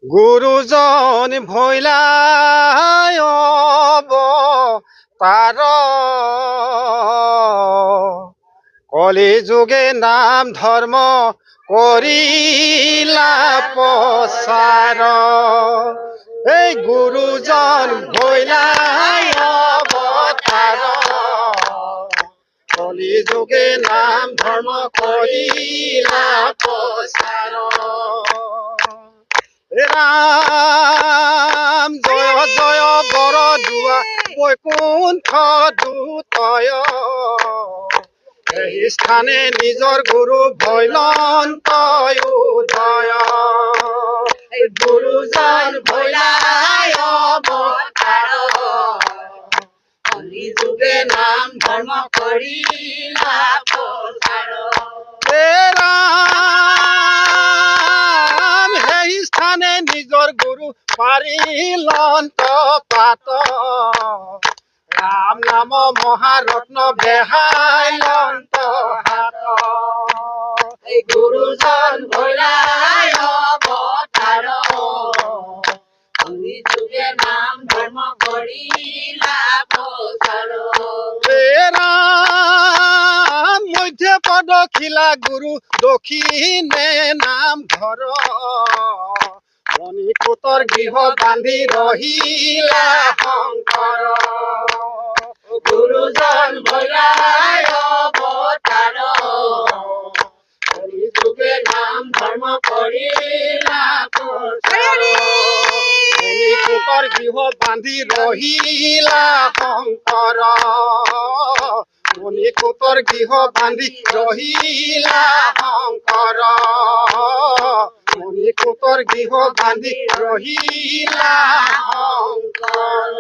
গুৰুজন ভৈলাই অৱতাৰ কলি যুগে নাম ধৰ্ম কৰিলা প্ৰচাৰ এই গুৰুজন ভৈলাই অৱতাৰ কলি যুগে নাম ধৰ্ম কৰিলা প্ৰচাৰ ৰাম জয় জয় বৰদুৱা বৈকুণ্ঠ দূতয় এই স্থানে নিজৰ গুৰু ভৈলন্ত উদয় গুৰুজন ভৈলাই অৱতাৰ কলি যুগে নাম ধৰ্ম কৰিলা প্ৰচাৰ স্থানে নিজৰ গুৰু পাৰিলন্ত পাত ৰাম নাম মহাৰত্ন বেহাইলন্ত হাত এই গুৰুজন ভৈলাই অৱতাৰ কলি যুগে নাম ধৰ্ম কৰিলা প্ৰচাৰ মধ্যে পদখিলা গুৰু দক্ষিণে নাম ঘৰ মণিকূটৰ গৃহ বান্ধি ৰহিলা শংকৰ গুৰুজন ভৈলাই অৱতাৰ কলি যুগে নাম ধৰ্ম কৰিলা প্ৰচাৰ মণিকূটৰ গৃহ বান্ধি ৰহিলা শংকৰ মণিকূটৰ গৃহ বান্ধি ৰহিলা শংকৰ মণিকূটৰ গৃহ বান্ধি ৰহিলা শংকৰ